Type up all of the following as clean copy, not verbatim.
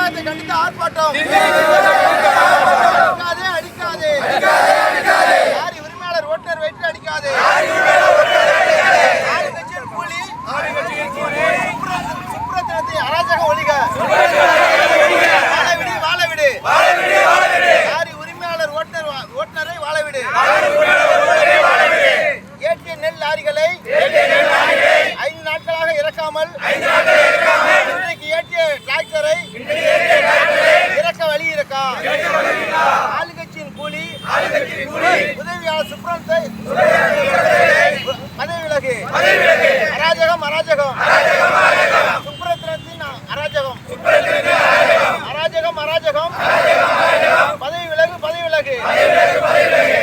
நிர்வாகத்தை கண்டித்து ஆர்ப்பாட்டம். அடிக்காதே லாரி உரிமையாளர் ஓட்டுநர் வெற்றி அடிக்காதே. ஆளுங்கட்சியின் கூலி சுப்ரத்தினத்தை அராஜக ஒழிக. வாழவிடு லாரி உரிமையாளர் ஓட்டுநரை வாழவிடு. ஏற்றிய நெல் லாரிகளை 5 நாட்களாக இறக்காமல் இன்றைக்கு ஏற்றிய டிராக்டரை இறக்க வழி இருக்கா? ஆளுங்கட்சியின் கூலி உதவியாளர் சுப்ரத்தை பதவி விலகு. அராஜகம் சுப்ரத்தினத்தின் அராஜகம் பதவி விலகு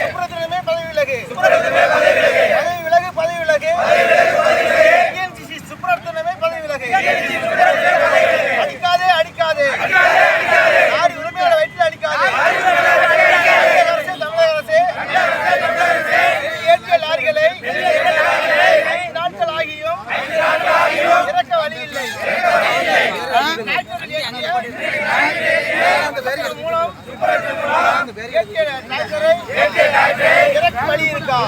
சுப்ரத்தினமே பதவி விலகு சுப்ரத்தினமே பதவி விலகு. அடிக்காதே லாரி உரிமையாளர் வெற்றி அடிக்காதே. தமிழக அரசு ஏற்றிய லாரிகளை 5 நாட்கள் ஆகியும் இறக்க வழி இல்லை. மூலம் இறக்க வழி இருக்கா?